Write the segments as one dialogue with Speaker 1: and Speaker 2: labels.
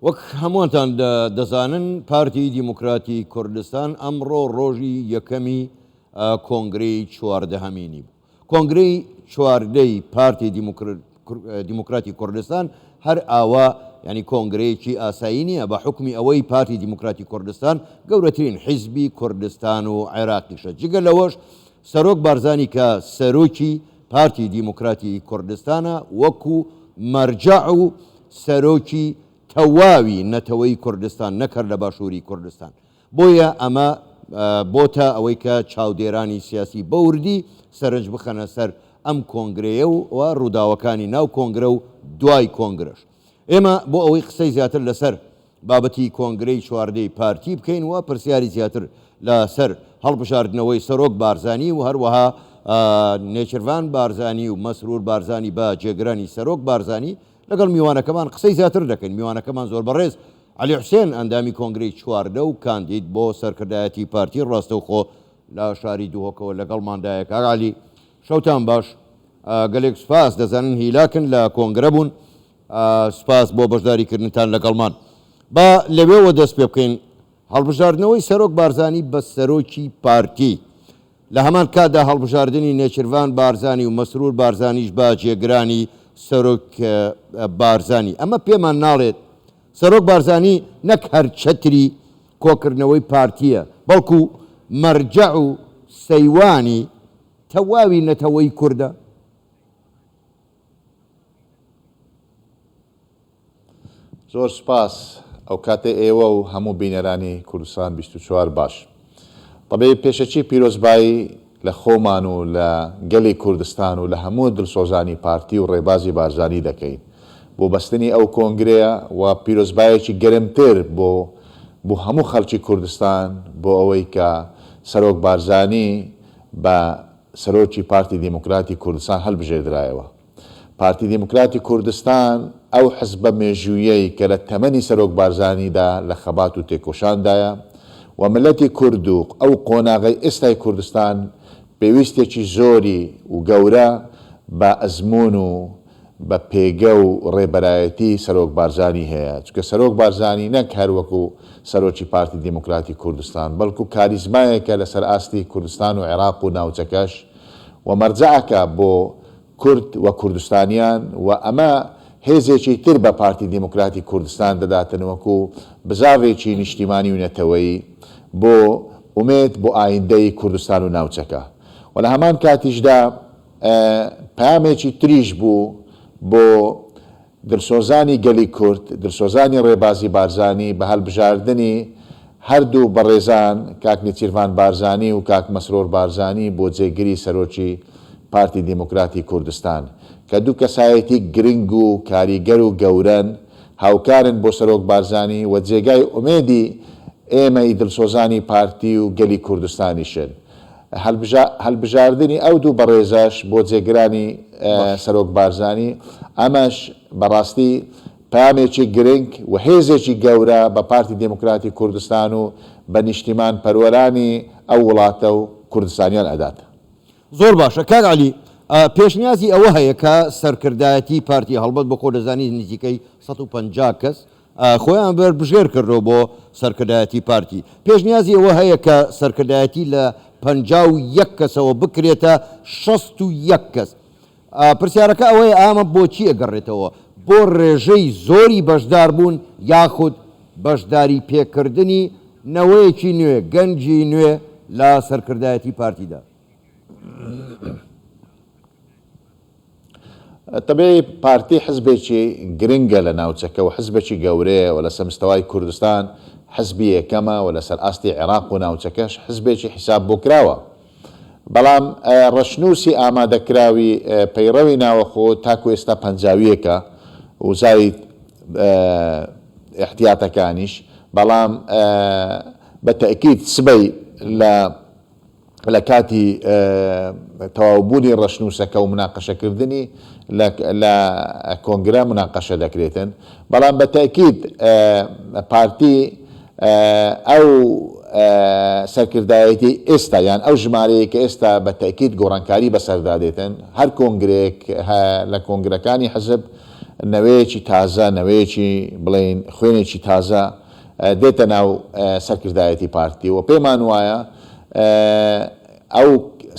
Speaker 1: وەک هەمووانتان دەزانن پارتی دیموکراتی کوردستان ئەمڕۆ ڕۆژی یەکەمی کۆنگرەی چواردەهەمینی بوو. کۆنگرەی چواردەی پارتی دیموکراتی کوردستان هەر ئاوا ینی کۆنگرەیەکی ئاسایی نییە بە حکمی ئەوەی پارتی دیموکراتی کوردستان گەورەترین حیزبی کوردستان و عێراقیشە. جگە لەوەش سەرۆک بارزانی کە سەرۆکی پارتی دیموکراتی کوردستانە وەکو مەرجع و سەرۆکی تەواوی نەتەوەی کوردستان نەکرد لە باشووری کوردستان. بۆیە ئەمە بۆتە ئەوەی کە چاودێرانی سیاسی بەوردی سەرنج بخەنە سەر ئەم کۆنگرەیە و ڕووداوەکانی ناو کۆنگرە و دوای کۆنگرەش. ئێمە بۆ ئەوەی قسەی زیاتر لەسەر بابەتی کۆنگرەی چواردەی پارتی بکەین و پرسیاری زیاتر لەسەر هەڵبژاردنەوەی سەرۆک بارزانی و هەروەها نێچیروان بارزانی و مەسرور بارزانی بە جێگرانی سەرۆک بارزانی لەگەڵ میوانەکەمان قسەی زیاتر دەکەین. میوانەکەمان زۆر بەڕێز عەلی حوسێن ئەندامی کۆنگرەی چواردە و کاندید بۆ سەرکردایەتی پارتی ڕاستەوخۆ لە شاری دووهۆکەوە لەگەڵماندایە. کاک عەلی شەوتان باش، گەلێک سوپاس، دەزانن هیلاکن لە کۆنگرە بوون، سوپاس بۆ بەشداریکردنتان لەگەڵمان. با لەوێەوە دەست پێ بکەین هەڵبژاردنەوەی سەرۆک بارزانی بە سەرۆکی پارتی لە هەمان کاتدا هەڵبژاردننی نێچیروان بارزانی و مەسرور بارزانیش بە جێگرانی سەرۆک بارزانی. ئەمە پێمان ناڵێت سەرۆک بارزانی نەک هەر چەتری کۆکردنەوەی پارتیە بەڵکو مەرجع و سەیوانی تەواوی نەتەوەی کووردە.
Speaker 2: زۆر سپاس ئەو کاتێ ئێوە و هەموو بینەرانی کوردستان 24 باش. طبعی پێشەچی پیرۆزبایی لە خۆمان و لە گەلی کوردستان و لە هەموو دڵسۆزانی پارتی و ڕێبازی بارزانی دەکەین بۆ بەستنی ئەو کۆنگرەیە و پیرۆزبایەکی گەرمتر بۆ هەموو خەڵکی کوردستان بۆ ئەوەی کە سەرۆک بارزانی بە سەرۆکی پارتی دیموکراتی کوردستان هەڵبژێردرایەوە. پارتی دیموکراتی کوردستان ئەو حزبە مێژوویەی کە لە تەمەنی سەرۆک بارزانیدا لە خەبات و تێکۆشاندایە و ملەتی کورد و ئەو قۆناغی ئێستای کوردستان پێویستێکی زۆری و گەورە بە ئەزمون و بە پێگە و ڕێبەرایەتی سەرۆک بارزانی هەیە. چونکە سەرۆک بارزانی نەک هەروەکو سەرۆکی پارتی دیموکراتی کوردستان بەڵکو کاریزمایەکە لەسەر ئاستی کوردستان و عێراق و ناوچەکەش و مەرجەعەکە بۆ کورد و کوردستانیان و ئەمە هێزێکی تر بە پارتی دیموکراتی کوردستان دەداتنەوەکو بزاوێکی نیشتیمانی و نەتەوەیی بۆ ئومێد بۆ ئایندەی کوردستان و ناوچەکە. و لە هەمان کاتیشدا پامێکی تریش بوو بۆ دڵسۆزانی گەلی کورد، دڵسۆزانی ڕێبازی بارزانی بە هەڵبژاردننی هەردوو بەڕێزان کاک نێچیروان بارزانی و کاک مەسرۆر بارزانی بۆ جێگیری سەرۆکی پارتی دیموکراتی کوردستان کە دوو کەسایەتی گرنگ و کاریگەر و گەورەن هاوکارن بۆ سەرۆک بارزانی و جێگای ئومێدی ئێمەی دڵسۆزانی پارتی و گەلی کوردستانیشن. هەڵبژاردننی ئەو دوو بەڕێزەش بۆ جێگرانی سەرۆک بارزانی ئەمەش بەڕاستی پامێکی گرنگ و هێزێکی گەورە بە پارتی دیموکراتی کوردستان و بە نیشتیمان پەروەرانی ئەو وڵاتە و کوردستانیان ئەدات.
Speaker 1: زۆر باشە کاک عەلی، پێشنیازی ئەوە هەیە کە سەرکردایەتی پارتی هەڵبەت بە خۆ دەزانی نزیکەی 150 کەس خۆیان بەربژێر کردەوە بۆ سەرکردایەتی پارتی. پێشنیازی ئەوە هەیە کە سەرکردایەتی لە 51 کەسەوە بکرێتە 61 کەس. پرسیارەکە ئەوەیە ئامە بۆچی ئەگەڕێتەوە؟ بۆ ڕێژەی زۆری بەشدار بوون یاخود بەشداری پێکردنی نەوەیەکی نوێ گەنجی نوێ لە سەرکردایەتی پارتیدا؟
Speaker 2: طبعی پارتی حزبێکی گرنگە لە ناوچەکە و حزبێکی گەورەیە و لە سەرمستەوای کوردستان حزبی یەکەمە و لەسەر ئاستی عێراق و ناوچەکەش حزبێکی حیساب بۆ کراوە. بەڵام ڕەشنووسی ئامادەکراوی پەیڕەوی ناوەخۆ تاکو ئێستا پەنجاویەکە و زای احتیاتەکانیش، بەڵام بە تەئکید سبەی لە کاتی تەواوبوونی ڕەشنووسەکە و مناقەشەکردنی لە کۆنگرە مناقەشە دەکرێتن. بەڵام بە تەئکید پارتی ئەو سەرکردایەتی ئێستا یان ئەو ژمارەیە کە ئێستا بە تەئکید گۆڕانکاری بەسەردادێتن هەر کۆنگرێک لە کۆنگرەکانی حزب نەوەیەکی تازە نەوەیەکی بڵێن خوێنێکی تازە دێتە ناو سەرکردایەتی پارتی و پێمان وایە ئەو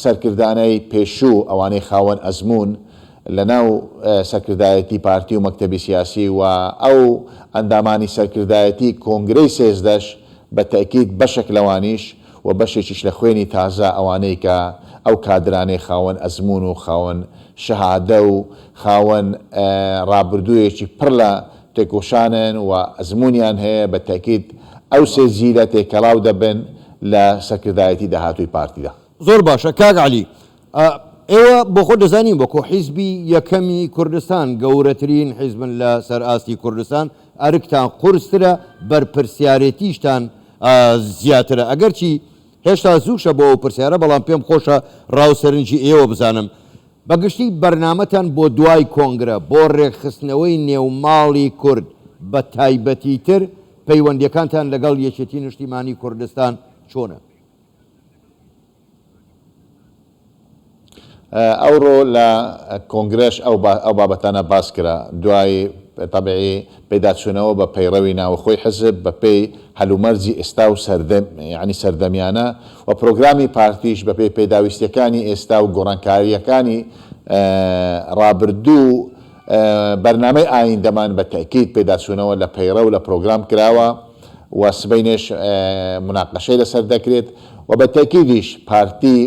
Speaker 2: سەرکردانەی پێشوو ئەوانەی خاوەن ئەزمون لە ناو سەرکردایەتی پارتی و مەکتەبی سیاسی و ئەو ئەندامانی سەرکردایەتی کۆنگرەی سێزدەش بە تەکید بەشێک لەوانیش و بەشێکیش لە خوێنی تازە ئەوانەی کە ئەو کادرانەی خاوەن ئەزمون و خاوەن شەهادە و خاوەن ڕابردوویەکی پڕ لە تێکۆشانن و ئەزمونیان هەیە بە تەکید ئەو سێ زیرە تێکەڵاو دەبن لە سەرکردایەتی داهاتووی پارتیدا.
Speaker 1: زۆر باشە کاک عەلی، ئێوە بۆ خۆ دەزانین بۆ حیزبی یەکەمی کوردستان گەورەترین حیزبن لە سەر ئاستی کوردستان، ئەرکتان قورسترە، بەرپرسیارەتیشتان زیاترە. ئەگەرچی هێشتا زووشە بۆ ئەو پرسیارە، بەڵام پێم خۆشە ڕاوسەرنجی ئێوە بزانم بەگشتی بەرنامەتان بۆ دوای کۆنگرە بۆ ڕێکخستنەوەی نێوماڵی کورد بە تایبەتی تر پەیوەندیەکانتان لەگەڵ یەکێتی نیشتیمانی کوردستان چۆنە؟
Speaker 2: ئەوڕۆ لە کۆنگرەش ئەو بابەتانە باس کرا دوای تەبیعی پەیداچوونەوە بە پەیڕەوی ناوخۆی حزب بە پێی هەلومەرجی ئێستا و ینی سەردەمیانە و پرۆگرامی پارتیش بە پێی پێداویستیەکانی ئێستا و گۆڕانکاریەکانی ڕابردوو بەرنامەی ئایندەمان بە تەکید پێداچوونەوە لە پەیڕە و لە پرۆگرام کراوە و سبەینێش مناقەشەی لەسەر دەکرێت و بە تەکیدیش پارتی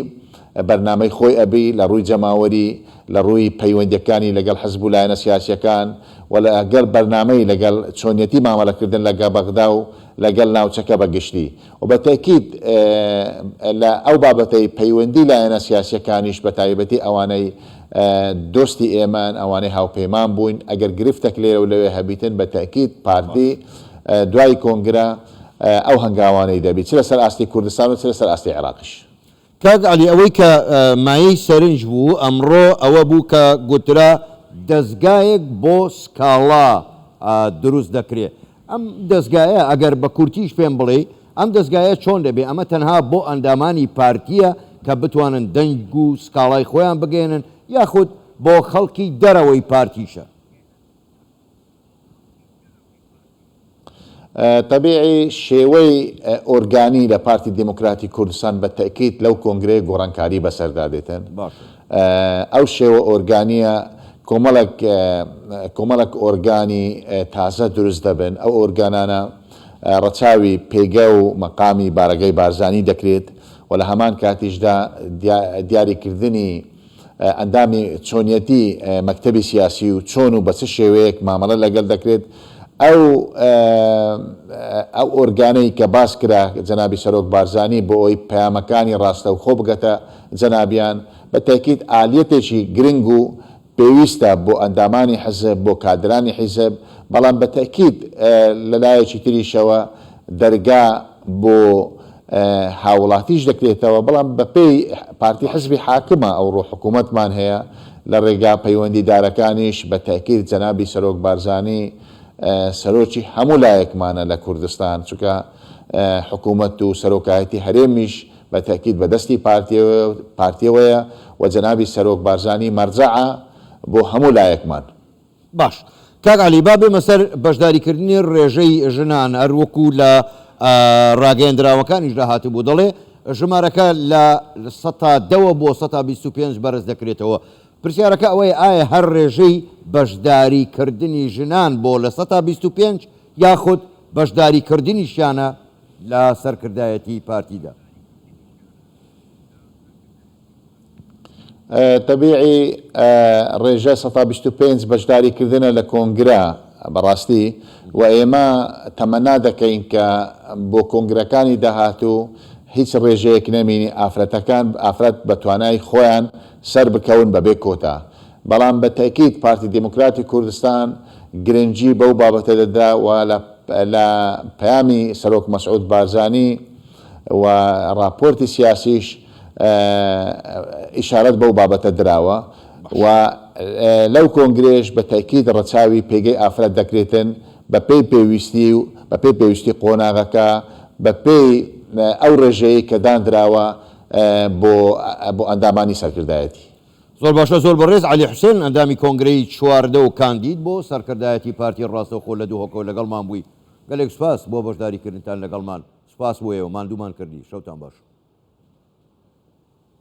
Speaker 2: بەرنامەی خۆی ئەبی لە ڕووی جەماوەری لە ڕووی پەیوەندیەکانی لەگەڵ حزب و لایەنە سیاسیەکان و لەگەڵ بەرنامەی لەگەڵ چۆنیەتی مامەڵەکردن لەگە بەغدا و لەگەڵ ناوچەکە بەگشتی و بە تەکید لە ئەو بابەتەی پەیوەندی لایەنە سیاسیەکانیش بە تایبەتی ئەوانەی دۆستی ئێمان ئەوانەی هاوپەیمان بووین ئەگەر گرفتێک لێرە و لەوێ هەبیتن بە تەکید پارتی دوای کۆنگرە ئەو هەنگاوانەی دەبیت چ لەسەر ئاستی کوردستان و چ لەسەر ئاستی عێراقیش.
Speaker 1: کاک عەلی، ئەوەی کە مایەی سەرنج بوو ئەمڕۆ ئەوە بوو کە گوترا دەستگایەک بۆ سکاڵا دروست دەکرێت. ئەم دەستگایە ئەگەر بە کورتیش پێم بڵێ ئەم دەستگایە چۆن دەبێ؟ ئەمە تەنها بۆ ئەندامانی پارتیە کە بتوانن دەنگ و سکاڵای خۆیان بگەێنن یاخود بۆ خەڵکی دەرەوەی پارتیشە؟
Speaker 2: طبیعی شێوەی ئۆرگانی لە پارتی دموکراتی کوردستان بە تەکید لەو کۆنگرەی گۆڕانکاری بەسەردادێتن. ئەو شێوە ئۆرگانیە کۆمەڵک ئۆرگانی تازە دروست دەبن. ئەو ئۆرگانانە ڕەچاوی پێگە و مەقامی بارگەی بارزانی دەکرێت و لە هەمان کاتیشدا دیاریکردنی ئەندامی چۆنیەتی مەکتەبی سیاسی و چۆن و بە چ شێوەیەک مامەڵە لەگەڵ دەکرێت. ئەو ئۆرگانەی کە باس کرا جەنابی سەرۆک بارزانی بۆ ئەوی پەیامەکانی ڕاستە و خۆ بگەتە جەنابیان بە تەکید ئالیەتێکی گرنگ و پێویستە بۆ ئەندامانی حزب بۆ کادرانی حیزب، بەڵام بە تەکید لەلایەکی تریشەوە دەرگا بۆ هاوڵاتیش دەکرێتەوە، بەڵام بەپێی پارتی حزبی حاکمە ئەوڕۆ حکوومەتمان هەیە لە ڕێگا پەیوەندیدارەکانیش بە تەکید جەنابی سەرۆک بارزانی سەرۆکی هەموو لایەکمانە لە کوردستان، چونکە حکوومەت و سەرۆکایەتی هەرێمیش بە تەکید بەدەستی پارتیەوەیە و جەنابی سەرۆک بارزانی مەرجەعە بۆ هەموو لایەکمان.
Speaker 1: باش کاک عەلی، با بێمە سەر بەشداریکردنی ڕێژەی ژنان هەروەکو لە ڕاگەیەندراوەکانیش داهاتوو بوو. دەڵێ ژمارەکە لە ١٠٠ بۆ 125 بەرز دەکرێتەوە. پرسیارەکە ئەوەیە ئایا هەر ڕێژەی بەشداریکردنی ژنان بۆ لە 125 یاخود بەشداریکردنیشیانە لە سەرکردایەتی پارتیدا؟
Speaker 2: طبیعی ڕێژە 125 بەشداریکردنە لە کۆنگرە بەڕاستی و ئێمە تەمەنا دەکەین کە بۆ کۆنگرەکانی داهاتوو هیچ ڕێژەیەک نەمینی ئافرەت بە توانای خۆیان سەر بکەون بەبێ کۆتا، بەڵام بە تەکید پارتی دموکراتی کوردستان گرنگی بەو بابەتە دەدا و لە پەیامی سەرۆک مەسعود بارزانی و راپۆرتی سیاسیش ئیشارەت بەو بابەتە دراوە و لەو کۆنگرێش بە تەکید ڕەچاوی پێگەی ئافرەت دەکرێتن بە پێی پێویستی قۆناغەکە بە پێی ئەو ڕێژەیە کە دانراوە بۆ ئەندامانی سەرکردایەتی.
Speaker 1: زۆر باشە زۆر بەڕێز علی حوسێن ئەندامی کۆنگرەی چواردە و کاندید بۆ سەرکردایەتی پارتی ڕاستەوخۆ لە دوو هۆکەوە لەگەڵمان بووی گەلێک سوپاس بۆ بەشداریکردنتان لەگەڵمان سوپاس بۆ ئێوە ماندوومان کردی شەوتان باش.